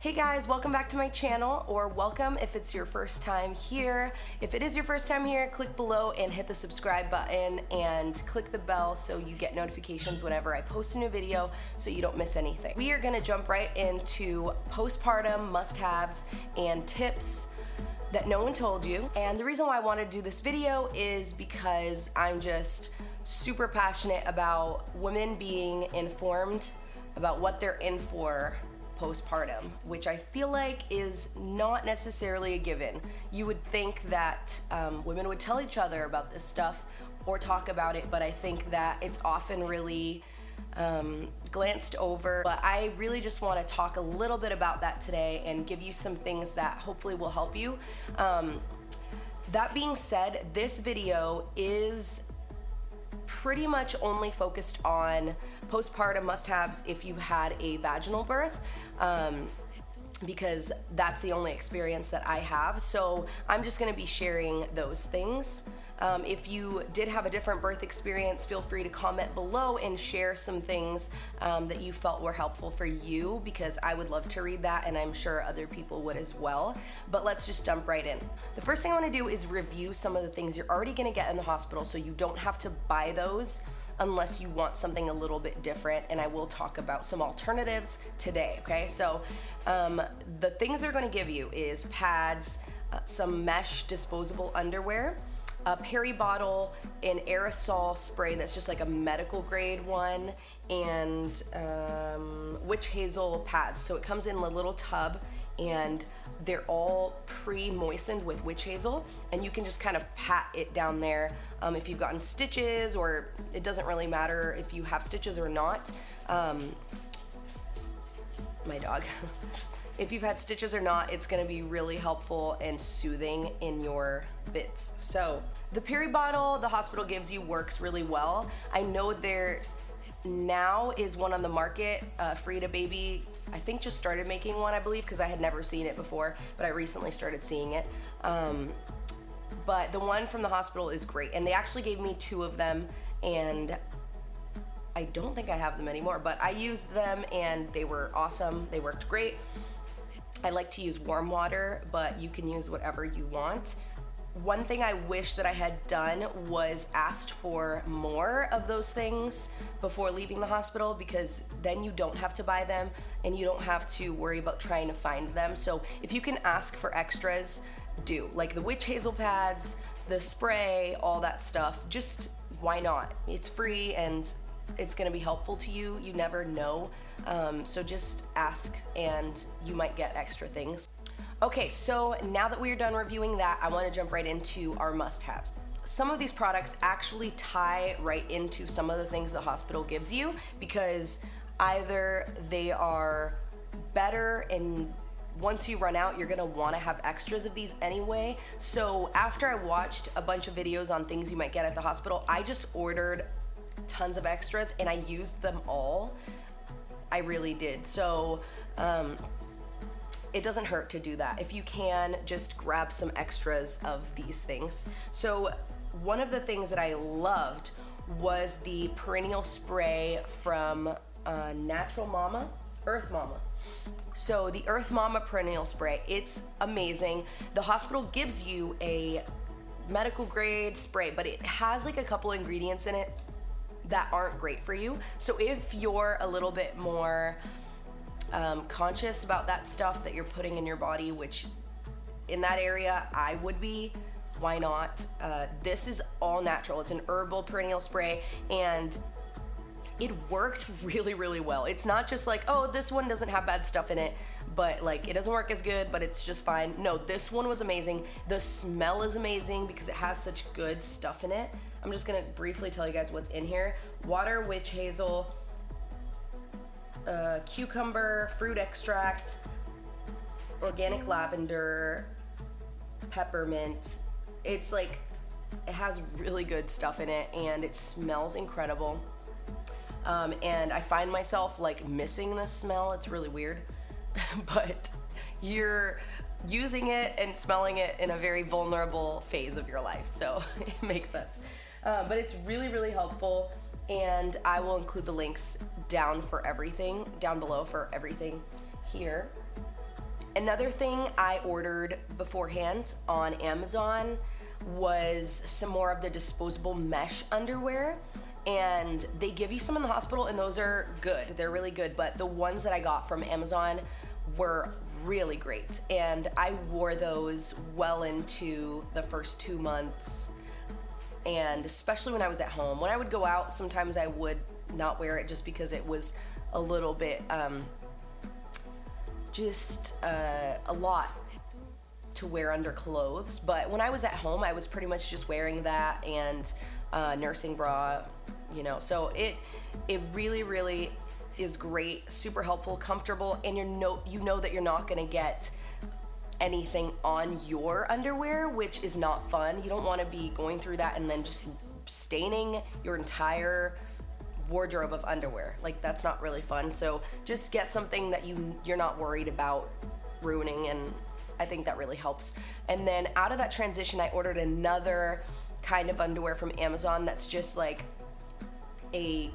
Hey guys, welcome back to my channel, or welcome if it's your first time here. If it is your first time here, click below and hit the subscribe button and click the bell so you get notifications whenever I post a new video so you don't miss anything. We are gonna jump right into postpartum must-haves and tips that no one told you. And the reason why I want to do this video is because I'm just super passionate about women being informed about what they're in for postpartum, which I feel like is not necessarily a given. You would think that women would tell each other about this stuff or talk about it, but I think that it's often really glanced over. But I really just want to talk a little bit about that today and give you some things that hopefully will help you. That being said, this video is pretty much only focused on postpartum must-haves if you've had a vaginal birth, because that's the only experience that I have. So I'm just gonna be sharing those things. If you did have a different birth experience, feel free to comment below and share some things that you felt were helpful for you, because I would love to read that and I'm sure other people would as well. But let's just jump right in. The first thing I want to do is review some of the things you're already going to get in the hospital so you don't have to buy those unless you want something a little bit different, and I will talk about some alternatives today, okay? So the things they're going to give you is pads, some mesh disposable underwear, a peri bottle, an aerosol spray that's just like a medical grade one, and witch hazel pads. So it comes in a little tub and they're all pre-moistened with witch hazel, and you can just kind of pat it down there if you've gotten stitches, or it doesn't really matter if you have stitches or not. My dog. If you've had stitches or not, it's gonna be really helpful and soothing in your bits. So the peri bottle the hospital gives you works really well. I know there now is one on the market. Frida Baby, I think, just started making one, I believe, because I had never seen it before, but I recently started seeing it. But the one from the hospital is great, and they actually gave me 2 of them, and I don't think I have them anymore, but I used them and they were awesome. They worked great. I like to use warm water, but you can use whatever you want. One thing I wish that I had done was asked for more of those things before leaving the hospital, because then you don't have to buy them and you don't have to worry about trying to find them. So if you can ask for extras, do. Like the witch hazel pads, the spray, all that stuff. Just why not? It's free and it's gonna be helpful to you. You never know. So just ask and you might get extra things. Okay, so now that we're done reviewing that, I want to jump right into our must-haves. Some of these products actually tie right into some of the things the hospital gives you, because either they are better and once you run out, you're gonna wanna have extras of these anyway. So after I watched a bunch of videos on things you might get at the hospital, I just ordered tons of extras and I used them all. I really did. So it doesn't hurt to do that. If you can, just grab some extras of these things. So one of the things that I loved was the perennial spray from Natural Mama, Earth Mama. So the Earth Mama perennial spray, it's amazing. The hospital gives you a medical grade spray, but it has like a couple ingredients in it that aren't great for you. So if you're a little bit more conscious about that stuff that you're putting in your body, which in that area I would be, why not? This is all natural. It's an herbal perennial spray and it worked really, really well. It's not just like, oh, this one doesn't have bad stuff in it, but like it doesn't work as good, but it's just fine. No, this one was amazing. The smell is amazing because it has such good stuff in it. I'm just gonna briefly tell you guys what's in here. Water, witch hazel, cucumber, fruit extract, organic lavender, peppermint. It's like, it has really good stuff in it and it smells incredible. And I find myself like missing this smell. It's really weird, but you're using it and smelling it in a very vulnerable phase of your life, so it makes sense. But it's really, really helpful, and I will include the links down below for everything here. Another thing I ordered beforehand on Amazon was some more of the disposable mesh underwear. And they give you some in the hospital, and those are good. They're really good. But the ones that I got from Amazon were really great. And I wore those well into the first 2 months. And especially when I was at home. When I would go out, sometimes I would not wear it just because it was a little bit, a lot to wear under clothes. But when I was at home, I was pretty much just wearing that and nursing bra, so it really, really is great, super helpful, comfortable, and you know that you're not gonna get anything on your underwear, which is not fun. You don't want to be going through that and then just staining your entire wardrobe of underwear. Like, that's not really fun. So just get something that you're not worried about ruining, and I think that really helps. And then out of that transition, I ordered another kind of underwear from Amazon that's just like a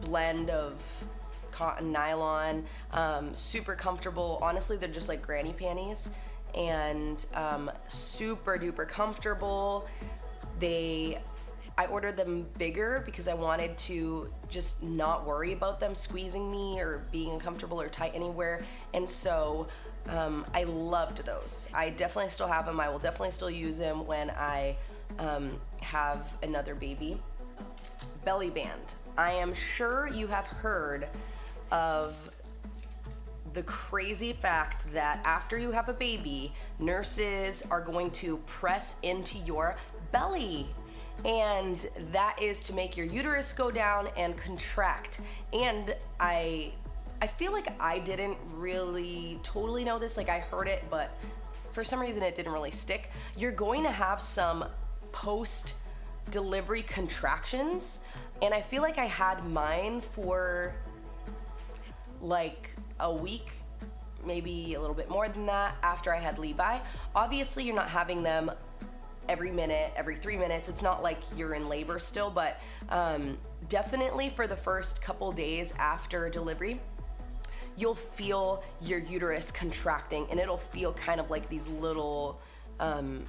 blend of cotton, nylon, super comfortable. Honestly, they're just like granny panties, and super duper comfortable. I ordered them bigger because I wanted to just not worry about them squeezing me or being uncomfortable or tight anywhere. And so I loved those. I definitely still have them. I will definitely still use them when I have another baby. Belly band. I am sure you have heard of the crazy fact that after you have a baby, nurses are going to press into your belly. And that is to make your uterus go down and contract. And I feel like I didn't really totally know this. Like, I heard it, but for some reason it didn't really stick. You're going to have some post-delivery contractions. And I feel like I had mine for like a week, maybe a little bit more than that, after I had Levi. Obviously, you're not having them every minute, every 3 minutes. It's not like you're in labor still, but definitely for the first couple days after delivery, you'll feel your uterus contracting, and it'll feel kind of like these little, kind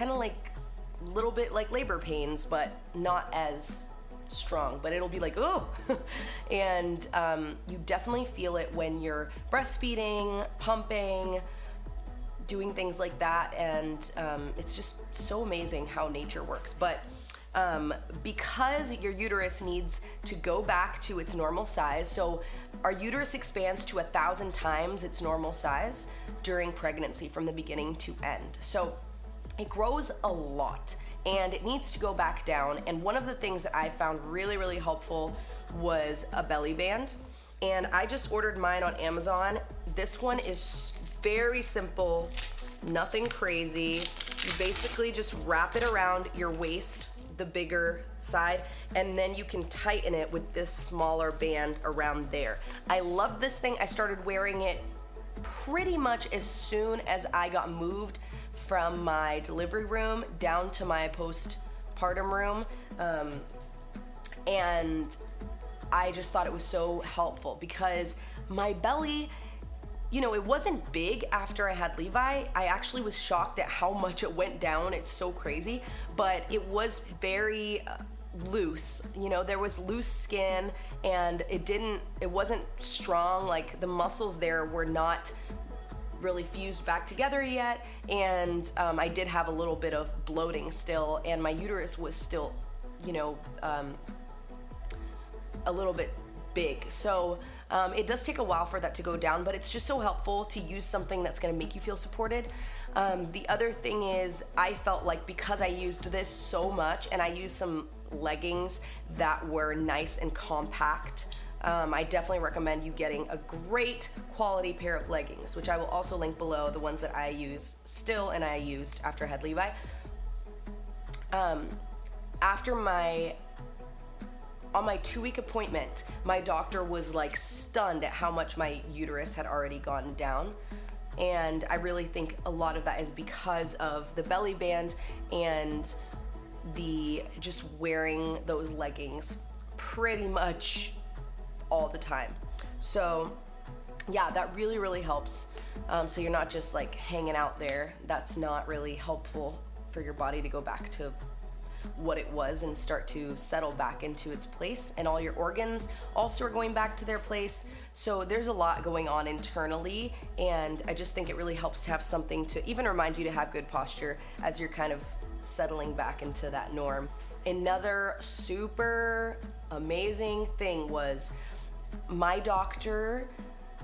of like little bit like labor pains, but not as strong, but it'll be like, oh. And you definitely feel it when you're breastfeeding, pumping, doing things like that. And it's just so amazing how nature works. But because your uterus needs to go back to its normal size, so our uterus expands to 1,000 times its normal size during pregnancy from the beginning to end. So it grows a lot and it needs to go back down. And one of the things that I found really, really helpful was a belly band. And I just ordered mine on Amazon. This one is very simple, nothing crazy. You basically just wrap it around your waist, the bigger side, and then you can tighten it with this smaller band around there. I love this thing. I started wearing it pretty much as soon as I got moved from my delivery room down to my postpartum room. And I just thought it was so helpful because my belly, it wasn't big after I had Levi. I actually was shocked at how much it went down. It's so crazy, but it was very loose. There was loose skin, and it wasn't strong. Like, the muscles there were not really fused back together yet. And I did have a little bit of bloating still, and my uterus was still, a little bit big. So it does take a while for that to go down, but it's just so helpful to use something that's gonna make you feel supported. The other thing is, I felt like because I used this so much, and I used some leggings that were nice and compact, I definitely recommend you getting a great quality pair of leggings, which I will also link below, the ones that I use still and I used after I had Levi. On my 2-week appointment, my doctor was like stunned at how much my uterus had already gone down. And I really think a lot of that is because of the belly band and the just wearing those leggings pretty much all the time. So yeah, that really, really helps. So you're not just like hanging out there. That's not really helpful for your body to go back to what it was and start to settle back into its place. And all your organs also are going back to their place. So there's a lot going on internally, and I just think it really helps to have something to even remind you to have good posture as you're kind of settling back into that norm. Another super amazing thing was my doctor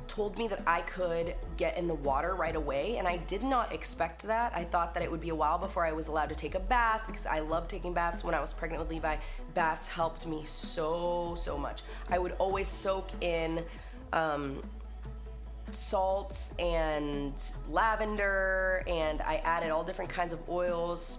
told me that I could get in the water right away, and I did not expect that. I thought that it would be a while before I was allowed to take a bath, because I loved taking baths when I was pregnant with Levi. Baths helped me so much. I would always soak in salts and lavender, and I added all different kinds of oils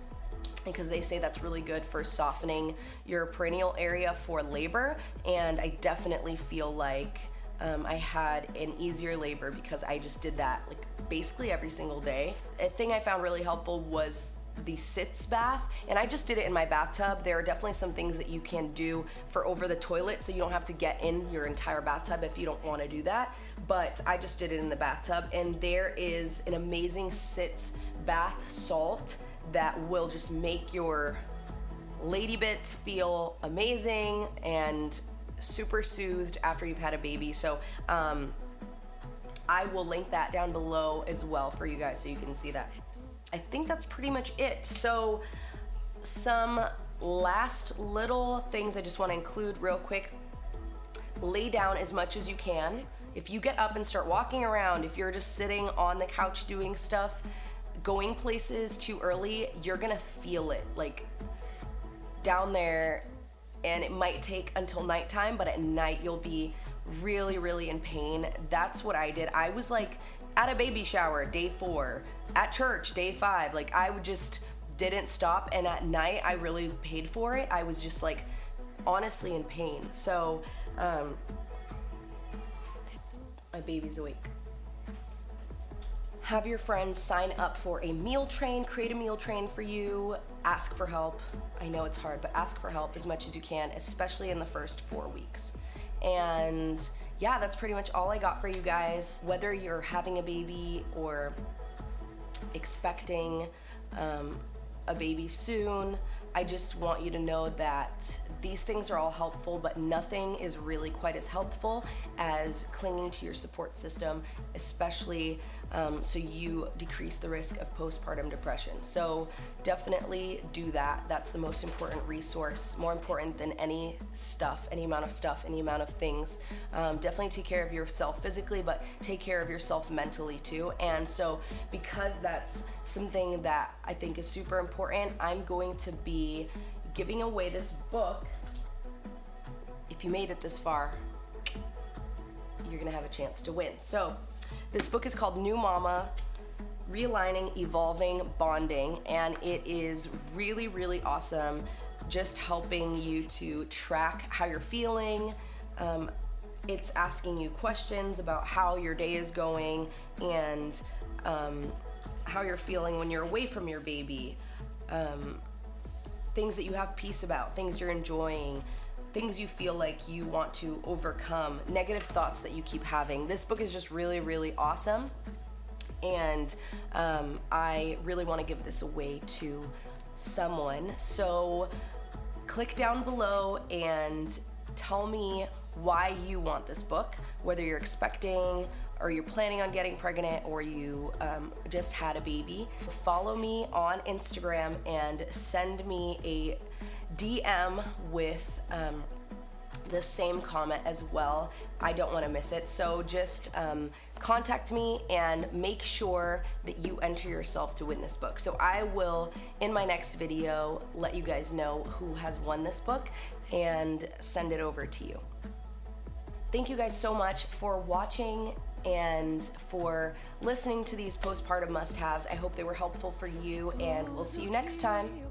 because they say that's really good for softening your perineal area for labor. And I definitely feel like I had an easier labor because I just did that like basically every single day. A thing I found really helpful was the sitz bath, and I just did it in my bathtub. There are definitely some things that you can do for over the toilet, so you don't have to get in your entire bathtub if you don't want to do that, but I just did it in the bathtub. And there is an amazing sitz bath salt that will just make your lady bits feel amazing and super soothed after you've had a baby. So I will link that down below as well for you guys so you can see that. I think that's pretty much it. So some last little things I just want to include real quick. Lay down as much as you can. If you get up and start walking around, if you're just sitting on the couch doing stuff, going places too early, you're gonna feel it like down there, and it might take until nighttime, but at night you'll be really in pain. That's what I did. I was like at a baby shower day 4, at church day 5, like I would just didn't stop, and at night I really paid for it. I was just like honestly in pain. So my baby's awake. Have your friends sign up for a meal train, create a meal train for you, ask for help. I know it's hard, but ask for help as much as you can, especially in the first 4 weeks. And yeah, that's pretty much all I got for you guys. Whether you're having a baby or expecting a baby soon, I just want you to know that these things are all helpful, but nothing is really quite as helpful as clinging to your support system, especially so you decrease the risk of postpartum depression. So definitely do that. That's the most important resource, more important than any amount of stuff, any amount of things. Definitely take care of yourself physically, but take care of yourself mentally too. And so because that's something that I think is super important, I'm going to be giving away this book. If you made it this far, you're gonna have a chance to win. So this book is called New Mama, Realigning, Evolving, Bonding, and it is really awesome, just helping you to track how you're feeling. It's asking you questions about how your day is going and how you're feeling when you're away from your baby, things that you have peace about, things you're enjoying, things you feel like you want to overcome, negative thoughts that you keep having. This book is just really awesome, and I really want to give this away to someone. So click down below and tell me why you want this book, whether you're expecting or you're planning on getting pregnant or you just had a baby. Follow me on Instagram and send me a DM with the same comment as well. I don't want to miss it. So just contact me and make sure that you enter yourself to win this book. So I will, in my next video, let you guys know who has won this book and send it over to you. Thank you guys so much for watching and for listening to these postpartum must-haves. I hope they were helpful for you, and we'll see you next time.